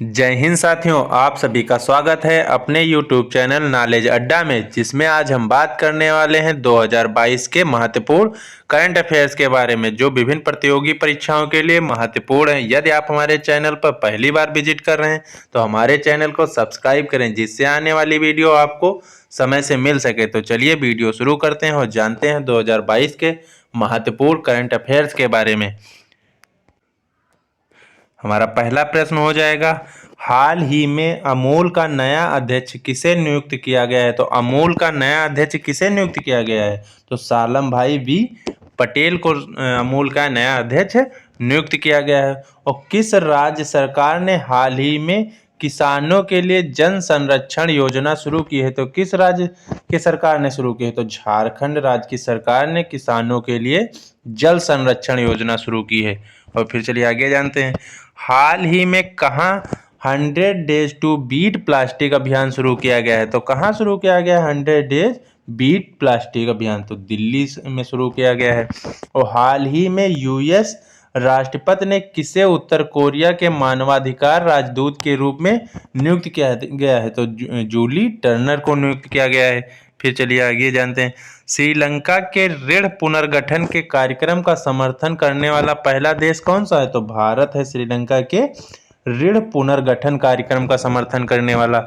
जय हिंद साथियों, आप सभी का स्वागत है अपने YouTube चैनल नॉलेज अड्डा में, जिसमें आज हम बात करने वाले हैं 2022 के महत्वपूर्ण करंट अफेयर्स के बारे में, जो विभिन्न प्रतियोगी परीक्षाओं के लिए महत्वपूर्ण है। यदि आप हमारे चैनल पर पहली बार विजिट कर रहे हैं तो हमारे चैनल को सब्सक्राइब करें, जिससे आने वाली वीडियो आपको समय से मिल सके। तो चलिए वीडियो शुरू करते हैं और जानते हैं 2022 के महत्वपूर्ण करंट अफेयर्स के बारे में। हमारा पहला प्रश्न हो जाएगा, हाल ही में अमूल का नया अध्यक्ष किसे नियुक्त किया गया है? तो अमूल का नया अध्यक्ष किसे नियुक्त किया गया है? तो सालम भाई वी पटेल को अमूल का नया अध्यक्ष नियुक्त किया गया है। और किस राज्य सरकार ने हाल ही में किसानों के लिए जन संरक्षण योजना शुरू की है? तो किस राज्य की सरकार ने शुरू की है? तो झारखंड राज्य की सरकार ने किसानों के लिए जल संरक्षण योजना शुरू की है। और फिर चलिए आगे जानते हैं, हाल ही में कहाँ 100 डेज टू बीट प्लास्टिक अभियान शुरू किया गया है? तो कहाँ शुरू किया गया है 100 डेज बीट प्लास्टिक अभियान? तो दिल्ली में शुरू किया गया है। और हाल ही में यूएस राष्ट्रपति ने किसे उत्तर कोरिया के मानवाधिकार राजदूत के रूप में नियुक्त किया गया है? तो जूली टर्नर को नियुक्त किया गया है। फिर चलिए आगे जानते हैं, श्रीलंका के ऋण पुनर्गठन के कार्यक्रम का समर्थन करने वाला पहला देश कौन सा है? तो भारत है श्रीलंका के ऋण पुनर्गठन कार्यक्रम का समर्थन करने वाला।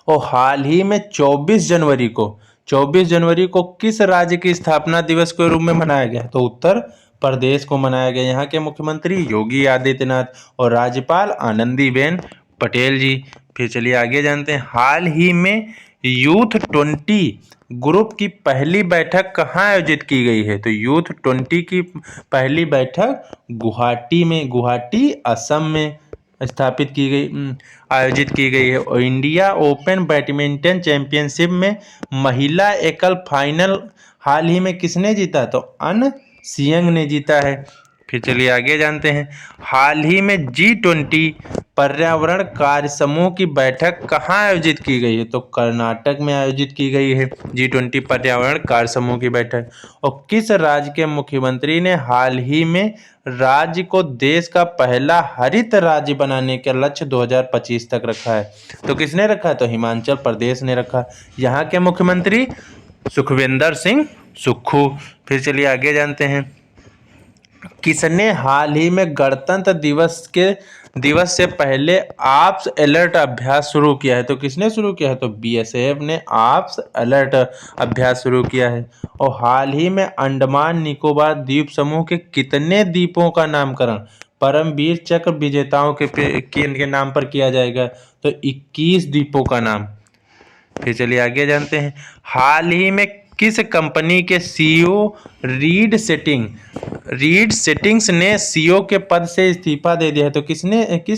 और हाल ही में 24 जनवरी को किस राज्य की स्थापना दिवस के रूप में मनाया गया? तो उत्तर प्रदेश को मनाया गया। यहाँ के मुख्यमंत्री योगी आदित्यनाथ और राज्यपाल आनंदीबेन पटेल जी। फिर चलिए आगे जानते हैं, हाल ही में यूथ 20 ग्रुप की पहली बैठक कहाँ आयोजित की गई है? तो यूथ 20 की पहली बैठक गुवाहाटी असम में स्थापित की गई आयोजित की गई है। और इंडिया ओपन बैडमिंटन चैंपियनशिप में महिला एकल फाइनल हाल ही में किसने जीता? तो अन सियंग ने जीता है। फिर चलिए आगे जानते हैं, हाल ही में G20 पर्यावरण कार्य समूह की बैठक कहाँ आयोजित की गई है? तो कर्नाटक में आयोजित की गई है G20 पर्यावरण कार्य समूह की बैठक। और किस राज्य के मुख्यमंत्री ने हाल ही में राज्य को देश का पहला हरित राज्य बनाने का लक्ष्य 2025 तक रखा है? तो किसने रखा है? तो हिमाचल प्रदेश ने रखा। यहाँ के मुख्यमंत्री सुखविंदर सिंह सुक्खू। फिर चलिए आगे जानते हैं, किसने हाल ही में गणतंत्र दिवस से पहले आप्स अलर्ट अभ्यास शुरू किया है? तो किसने शुरू किया है? तो बीएसएफ ने आप्स अलर्ट अभ्यास शुरू किया है। और हाल ही में अंडमान निकोबार द्वीप समूह के कितने द्वीपों का नामकरण परमवीर चक्र विजेताओं के नाम पर किया जाएगा? तो 21 द्वीपों का नाम। फिर चलिए आगे जानते हैं, हाल ही में किस कंपनी के सीईओ रीड सेटिंग्स ने सीईओ के पद से इस्तीफा दे दिया है? तो किस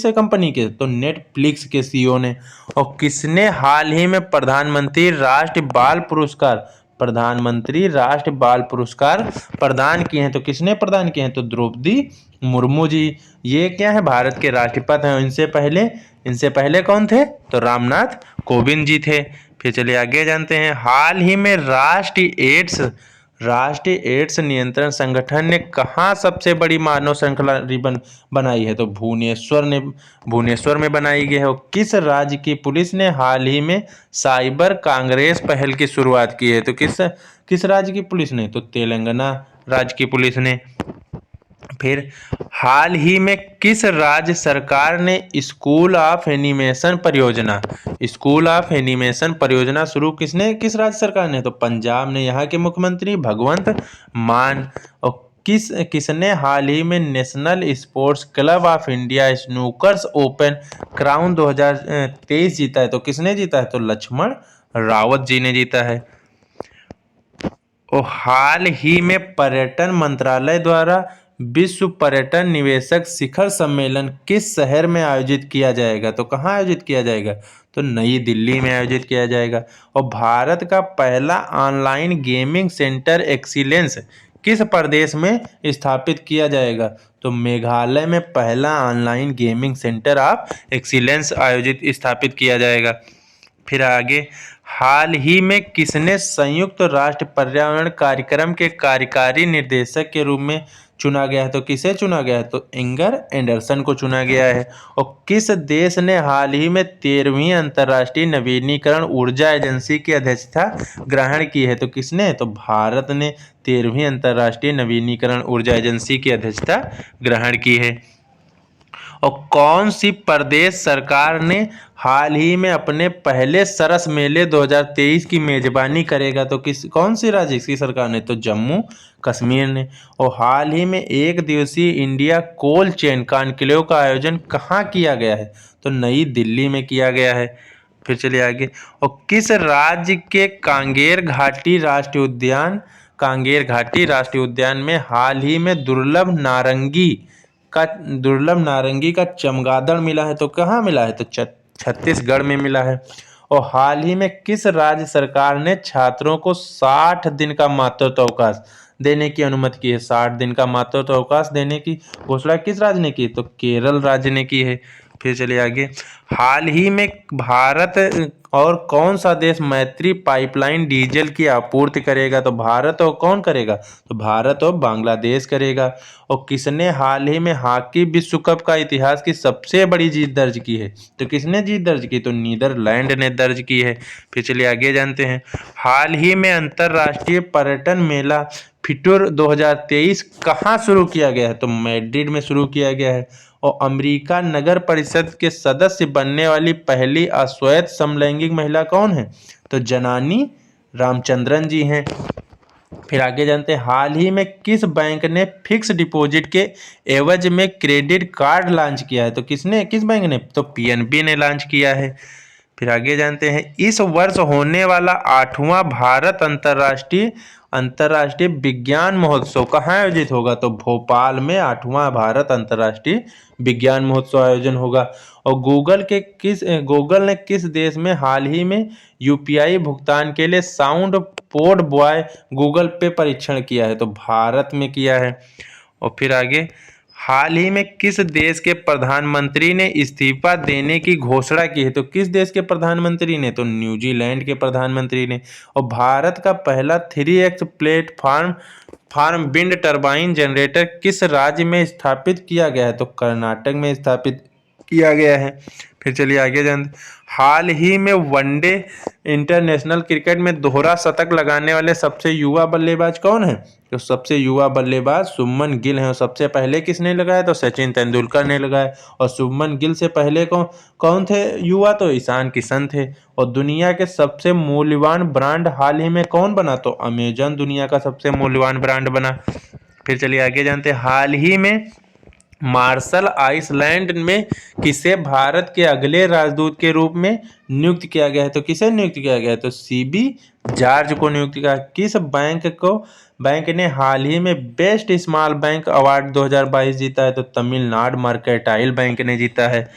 कंपनी के? तो नेटफ्लिक्स के सीईओ ने। और किसने हाल ही में प्रधानमंत्री राष्ट्रीय बाल पुरस्कार प्रदान किए हैं? तो किसने प्रदान किए हैं? तो द्रौपदी मुर्मू जी। ये क्या है? भारत के राष्ट्रपति हैं। इनसे पहले कौन थे? तो रामनाथ कोविंद जी थे। फिर चलिए आगे जानते हैं, हाल ही में राष्ट्रीय एड्स नियंत्रण संगठन ने कहाँ सबसे बड़ी मानव श्रृंखला रिबन बनाई है? तो भुवनेश्वर में बनाई गई है। और किस राज्य की पुलिस ने हाल ही में साइबर कांग्रेस पहल की शुरुआत की है? तो किस राज्य की पुलिस ने? तो तेलंगाना राज्य की पुलिस ने। फिर हाल ही में किस राज्य सरकार ने स्कूल ऑफ एनिमेशन परियोजना शुरू किस राज्य सरकार ने? तो पंजाब ने। यहाँ के मुख्यमंत्री भगवंत मान। और किसने हाल ही में national sports club of India snookers open crown 2023 जीता है? तो किसने जीता है? तो लक्ष्मण रावत जी ने जीता है। और हाल ही में पर्यटन मंत्रालय द्वारा विश्व पर्यटन निवेशक शिखर सम्मेलन किस शहर में आयोजित किया जाएगा? तो कहाँ आयोजित किया जाएगा? तो नई दिल्ली में आयोजित किया जाएगा। और भारत का पहला ऑनलाइन गेमिंग सेंटर एक्सीलेंस किस प्रदेश में स्थापित किया जाएगा? तो मेघालय में पहला online gaming centre of excellence स्थापित किया जाएगा। फिर आगे, हाल ही में किसने संयुक्त राष्ट्र पर्यावरण कार्यक्रम के कार्यकारी निर्देशक के रूप में चुना गया है, तो किसे चुना गया है? तो इंगर एंडरसन को चुना गया है। और किस देश ने हाल ही में 13वीं अंतर्राष्ट्रीय नवीनीकरण ऊर्जा एजेंसी की अध्यक्षता ग्रहण की है? तो किसने? तो भारत ने 13वीं अंतर्राष्ट्रीय नवीनीकरण ऊर्जा एजेंसी की अध्यक्षता ग्रहण की है। और कौन सी प्रदेश सरकार ने हाल ही में अपने पहले सरस मेले 2023 की मेजबानी करेगा? तो कौन सी राज्य की सरकार ने? तो जम्मू कश्मीर ने। और हाल ही में एक दिवसीय इंडिया कोल्ड चेन कॉन्क्लेव का आयोजन कहाँ किया गया है? तो नई दिल्ली में किया गया है। फिर चलिए आगे। और किस राज्य के कांगेर घाटी राष्ट्रीय उद्यान में हाल ही में दुर्लभ नारंगी का चमगादड़ मिला है? तो कहाँ मिला है? तो छत्तीसगढ़ में मिला है। और हाल ही में किस राज्य सरकार ने छात्रों को 60 दिन का मातृत्व अवकाश देने की अनुमति की है? 60 दिन का मातृत्व अवकाश देने की घोषणा किस राज्य ने की? तो केरल राज्य ने की है। फिर चलिए आगे। हाल ही में भारत और कौन सा देश मैत्री पाइपलाइन डीजल की आपूर्ति करेगा? तो भारत और कौन करेगा? तो भारत और बांग्लादेश करेगा। और किसने हाल ही में हॉकी विश्व कप का इतिहास की सबसे बड़ी जीत दर्ज की है? तो किसने जीत दर्ज की? तो नीदरलैंड ने दर्ज की है। फिर चलिए आगे जानते हैं। हाल ही में अंतर्राष्ट्रीय पर्यटन मेला फिटूर 2023 कहाँ शुरू किया गया है? तो मैड्रिड में शुरू किया गया है। और अमेरिका नगर परिषद के सदस्य बनने वाली पहली अश्वेत समलैंगिक महिला कौन है? तो जनानी रामचंद्रन जी हैं। फिर आगे जानते हैं। हाल ही में किस बैंक ने फिक्स डिपॉजिट के एवज में क्रेडिट कार्ड लॉन्च किया है? तो किस बैंक ने? तो पीएनबी ने लॉन्च किया है। फिर आगे जानते हैं। इस वर्ष होने वाला 8वां भारत अंतर्राष्ट्रीय विज्ञान महोत्सव कहाँ आयोजित होगा? तो भोपाल में 8वां भारत अंतर्राष्ट्रीय विज्ञान महोत्सव आयोजन होगा। और गूगल ने किस देश में हाल ही में यूपीआई भुगतान के लिए साउंड पोर्ट बॉय गूगल पे परीक्षण किया है? तो भारत में किया है। और फिर आगे। हाल ही में किस देश के प्रधानमंत्री ने इस्तीफा देने की घोषणा की है? तो किस देश के प्रधानमंत्री ने? तो न्यूजीलैंड के प्रधानमंत्री ने। और भारत का पहला 3x platform wind turbine generator किस राज्य में स्थापित किया गया है? तो कर्नाटक में स्थापित किया गया है। फिर चलिए आगे जानते। हाल ही में वनडे इंटरनेशनल क्रिकेट में दोहरा शतक लगाने वाले सबसे युवा बल्लेबाज कौन है? तो सबसे युवा बल्लेबाज शुभमन गिल हैं। और सबसे पहले किसने लगाया? तो सचिन तेंदुलकर ने लगाया। और शुभमन गिल से पहले कौन थे युवा? तो ईशान किशन थे। और दुनिया के सबसे मूल्यवान ब्रांड हाल ही में कौन बना? तो अमेजन दुनिया का सबसे मूल्यवान ब्रांड बना। फिर चलिए आगे जानते हैं। हाल ही में मार्शल आइसलैंड में किसे भारत के अगले राजदूत के रूप में नियुक्त किया गया है? तो किसे नियुक्त किया गया है? तो सीबी जॉर्ज को नियुक्त किया। किस बैंक ने हाल ही में बेस्ट स्मॉल बैंक अवार्ड 2022 जीता है? तो तमिलनाडु मर्केंटाइल बैंक ने जीता है।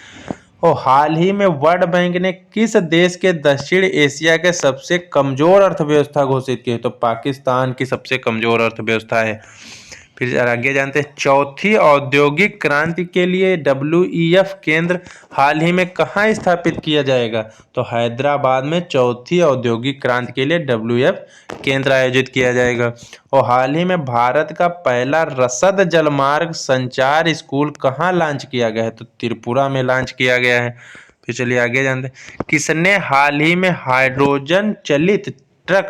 और हाल ही में वर्ल्ड बैंक ने किस देश के दक्षिण एशिया के सबसे कमजोर अर्थव्यवस्था घोषित की है? तो पाकिस्तान की सबसे कमजोर अर्थव्यवस्था है। फिर आगे जानते हैं। चौथी औद्योगिक क्रांति के लिए WEF केंद्र हाल ही में कहाँ स्थापित किया जाएगा? तो हैदराबाद में चौथी औद्योगिक क्रांति के लिए WEF केंद्र आयोजित किया जाएगा। और हाल ही में भारत का पहला रसद जलमार्ग संचार स्कूल कहाँ लॉन्च किया गया है? तो त्रिपुरा में लॉन्च किया गया है। फिर चलिए आगे जानते हैं। किसने हाल ही में हाइड्रोजन चलित ट्रक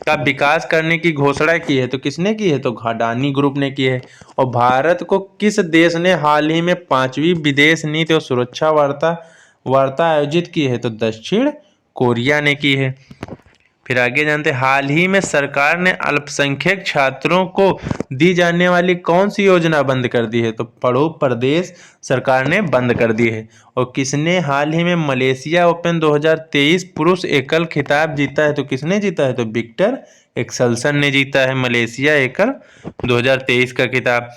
का विकास करने की घोषणा की है? तो किसने की है? तो अडानी ग्रुप ने की है। और भारत को किस देश ने हाल ही में 5वीं विदेश नीति और सुरक्षा वार्ता आयोजित की है? तो दक्षिण कोरिया ने की है। फिर आगे जानते हैं। हाल ही में सरकार ने अल्पसंख्यक छात्रों को दी जाने वाली कौन सी योजना बंद कर दी है? तो पढ़ो प्रदेश सरकार ने बंद कर दी है। और किसने हाल ही में मलेशिया ओपन 2023 पुरुष एकल खिताब जीता है? तो किसने जीता है? तो विक्टर एक्सेल्सन ने जीता है मलेशिया एकल 2023 का खिताब।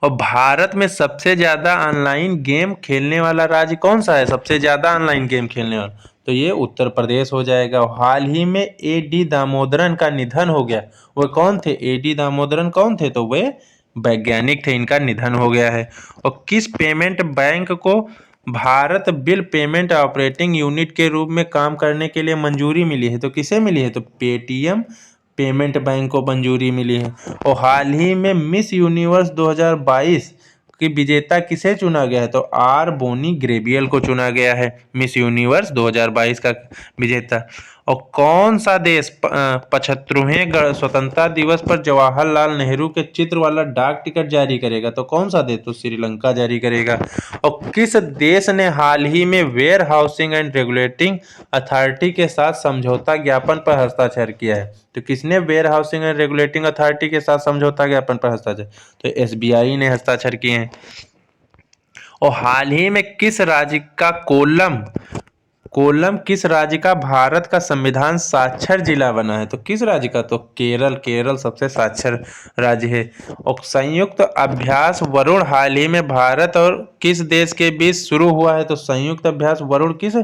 और भारत में सबसे ज्यादा ऑनलाइन गेम खेलने वाला राज्य कौन सा है? सबसे ज्यादा ऑनलाइन गेम खेलने वाला? तो ये उत्तर प्रदेश हो जाएगा। हाल ही में A.D. दामोदरन का निधन हो गया। वो कौन थे? A.D. दामोदरन कौन थे? तो वे वैज्ञानिक थे। इनका निधन हो गया है। और किस पेमेंट बैंक को Bharat bill payment operating unit के रूप में काम करने के लिए मंजूरी मिली है? तो किसे मिली है? तो पेटीएम पेमेंट बैंक को मंजूरी मिली है। और हाल ही में मिस यूनिवर्स 2022 की विजेता किसे चुना गया है? तो आर बोनी ग्रेबियल को चुना गया है मिस यूनिवर्स 2022 का विजेता। और कौन सा देश 75वें स्वतंत्रता दिवस पर जवाहरलाल नेहरू के चित्र वाला डाक टिकट जारी करेगा? तो कौन सा देश? तो श्रीलंका जारी करेगा। और किस देश ने हाल ही में warehousing and regulating authority के साथ समझौता ज्ञापन पर हस्ताक्षर किया है? तो किसने warehousing and regulating authority के साथ समझौता ज्ञापन पर हस्ताक्षर? तो एसबीआई ने हस्ताक्षर किए हैं। और हाल ही में किस राज्य का कोल्लम किस राज्य का भारत का संविधान साक्षर जिला बना है? तो किस राज्य का? तो केरल सबसे साक्षर राज्य है। और संयुक्त अभ्यास वरुण हाल ही में भारत और किस देश के बीच शुरू हुआ है? तो संयुक्त अभ्यास वरुण किस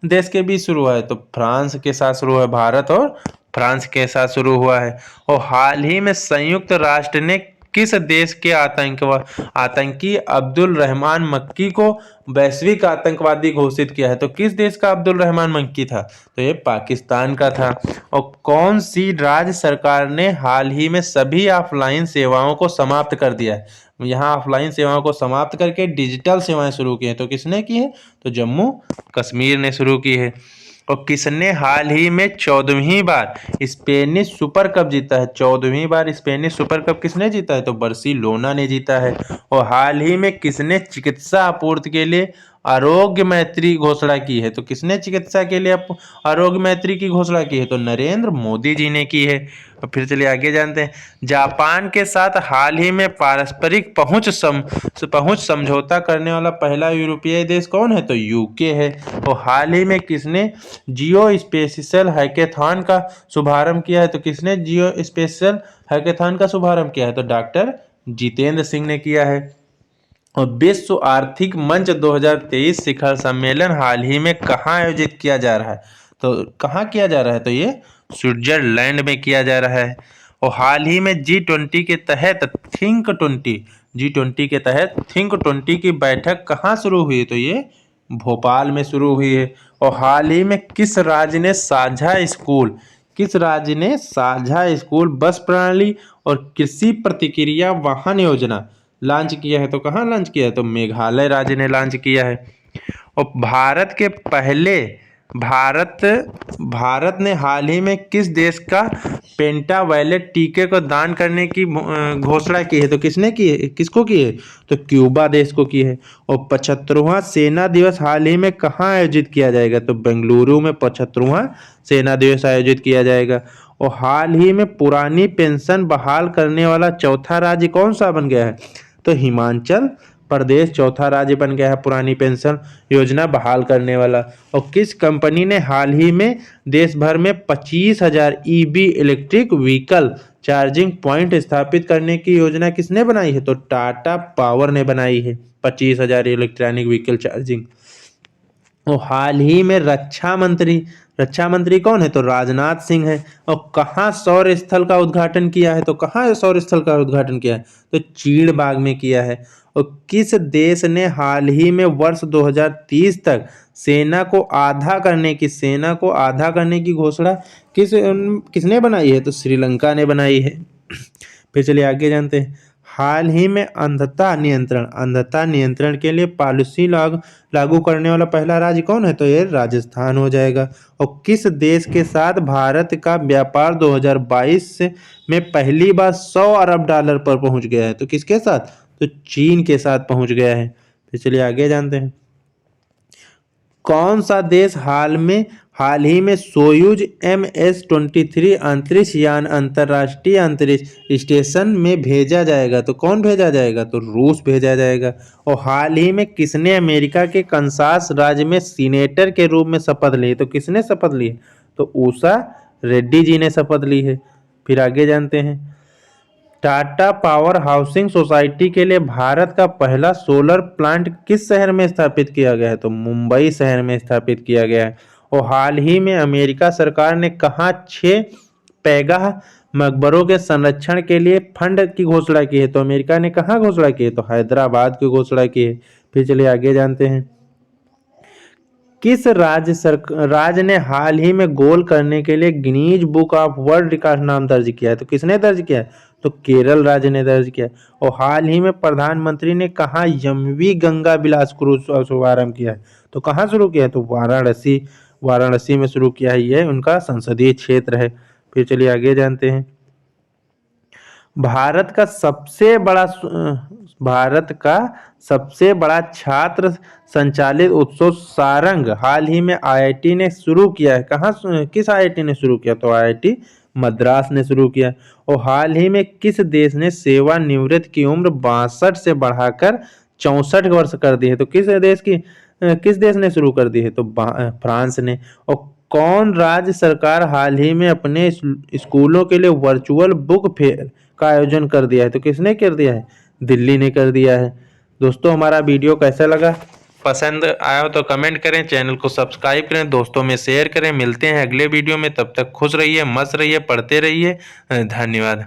देश के बीच शुरू हुआ है? तो फ्रांस के साथ शुरू हुआ है। भारत और फ्रांस के साथ शुरू हुआ है। और हाल ही में संयुक्त राष्ट्र ने किस देश के आतंकी अब्दुल रहमान मक्की को वैश्विक आतंकवादी घोषित किया है? तो किस देश का अब्दुल रहमान मक्की था? तो ये पाकिस्तान का था। और कौन सी राज्य सरकार ने हाल ही में सभी ऑफलाइन सेवाओं को समाप्त कर दिया है? यहाँ ऑफलाइन सेवाओं को समाप्त करके डिजिटल सेवाएं शुरू की हैं। तो किसने की है? तो जम्मू कश्मीर ने शुरू की है। और किसने हाल ही में 14वीं बार स्पेनिश सुपर कप जीता है? 14वीं बार स्पेनिश सुपर कप किसने जीता है? तो बार्सिलोना ने जीता है। और हाल ही में किसने चिकित्सा आपूर्ति के लिए आरोग्य मैत्री घोषणा की है? तो किसने चिकित्सा के लिए आरोग्य मैत्री की घोषणा की है? तो नरेंद्र मोदी जी ने की है। और फिर चलिए आगे जानते हैं। जापान के साथ हाल ही में पारस्परिक पहुंच समझौता करने वाला पहला यूरोपीय देश कौन है? तो यूके है। और हाल ही में किसने जियो स्पेशियल हैकेथॉन का शुभारंभ किया है? तो किसने जियो स्पेशियल हैकेथॉन का शुभारंभ किया है? तो डॉक्टर जितेंद्र सिंह ने किया है। और विश्व आर्थिक मंच 2023 शिखर सम्मेलन हाल ही में कहाँ आयोजित किया जा रहा है? तो कहाँ किया जा रहा है? तो ये स्विट्जरलैंड में किया जा रहा है। और हाल ही में G20 के तहत थिंक 20 की बैठक कहाँ शुरू हुई? तो ये भोपाल में शुरू हुई है। और हाल ही में किस राज्य ने साझा स्कूल बस प्रणाली और कृषि प्रतिक्रिया वाहन योजना लॉन्च किया है? तो कहाँ लॉन्च किया है? तो मेघालय राज्य ने लॉन्च किया है। और भारत ने हाल ही में किस देश का पेंटावायलेट टीके को दान करने की घोषणा की है? तो किसने की है? किसको की है? तो क्यूबा देश को की है। और 75वां सेना दिवस हाल ही में कहाँ आयोजित किया जाएगा? तो बेंगलुरु में 75वां सेना दिवस आयोजित किया जाएगा। और हाल ही में पुरानी पेंशन बहाल करने वाला चौथा राज्य कौन सा बन गया है? तो हिमाचल प्रदेश चौथा राज्य बन गया है पुरानी पेंशन योजना बहाल करने वाला। और किस कंपनी ने हाल ही में देश भर में 25,000 EV electric vehicle charging point स्थापित करने की योजना किसने बनाई है? तो टाटा पावर ने बनाई है 25,000 इलेक्ट्रॉनिक व्हीकल चार्जिंग। और हाल ही में रक्षा मंत्री कौन है? तो राजनाथ सिंह है। और कहाँ सौर स्थल का उद्घाटन किया है? तो कहाँ सौर स्थल का उद्घाटन किया है? तो चीड़ बाग में किया है। और किस देश ने हाल ही में वर्ष 2030 तक सेना को आधा करने की घोषणा किसने बनाई है? तो श्रीलंका ने बनाई है। फिर चलिए आगे जानते हैं। हाल ही में अंधता नियंत्रण के लिए पॉलिसी लागू करने वाला पहला राज्य कौन है? तो ये राजस्थान हो जाएगा। और किस देश के साथ भारत का व्यापार 2022 में पहली बार $100 अरब पर पहुंच गया है? तो किसके साथ? तो चीन के साथ पहुंच गया है। फिर चलिए आगे जानते हैं। कौन सा देश हाल ही में सोयूज MS-23 अंतरिक्ष यान अंतर्राष्ट्रीय अंतरिक्ष स्टेशन में भेजा जाएगा? तो कौन भेजा जाएगा? तो रूस भेजा जाएगा। और हाल ही में किसने अमेरिका के कंसास राज्य में सीनेटर के रूप में शपथ ली? तो किसने शपथ ली? तो उषा रेड्डी जी ने शपथ ली है। फिर आगे जानते हैं। टाटा पावर हाउसिंग सोसाइटी के लिए भारत का पहला सोलर प्लांट किस शहर में स्थापित किया गया है? तो मुंबई शहर में स्थापित किया गया है। और हाल ही में अमेरिका सरकार ने कहाँ 6 पैगाह मकबरों के संरक्षण के लिए फंड की घोषणा की है? तो अमेरिका ने कहाँ घोषणा की है? तो हैदराबाद की घोषणा की है। फिर चलिए आगे जानते हैं। किस राज्य ने हाल ही में गोल करने के लिए Guinness book of world record नाम दर्ज किया है? तो किसने दर्ज किया है? तो केरल राज्य ने दर्ज किया है। और हाल ही में प्रधानमंत्री ने कहा यमुवी गंगा विलास क्रूज शुभारंभ किया है? तो कहाँ शुरू किया है? तो वाराणसी, वाराणसी में शुरू किया है। ये उनका संसदीय क्षेत्र है। फिर चलिए आगे जानते हैं। भारत का सबसे बड़ा भारत का सबसे बड़ा छात्र संचालित उत्सव सारंग हाल ही में आईआईटी ने शुरू किया है। कहाँ किस आईआईटी ने शुरू किया? तो आईआईटी मद्रास ने शुरू किया। और हाल ही में किस देश ने सेवानिवृत्ति की उम्र 62 से बढ़ाकर 64 वर्ष कर दी है? तो किस देश ने शुरू कर दी है? तो फ्रांस ने। और कौन राज्य सरकार हाल ही में अपने स्कूलों के लिए वर्चुअल बुक फेयर का आयोजन कर दिया है? तो किसने कर दिया है? दिल्ली ने कर दिया है। दोस्तों हमारा वीडियो कैसा लगा? पसंद आया हो तो कमेंट करें, चैनल को सब्सक्राइब करें, दोस्तों में शेयर करें। मिलते हैं अगले वीडियो में, तब तक खुश रहिए, मस्त रहिए, पढ़ते रहिए। धन्यवाद।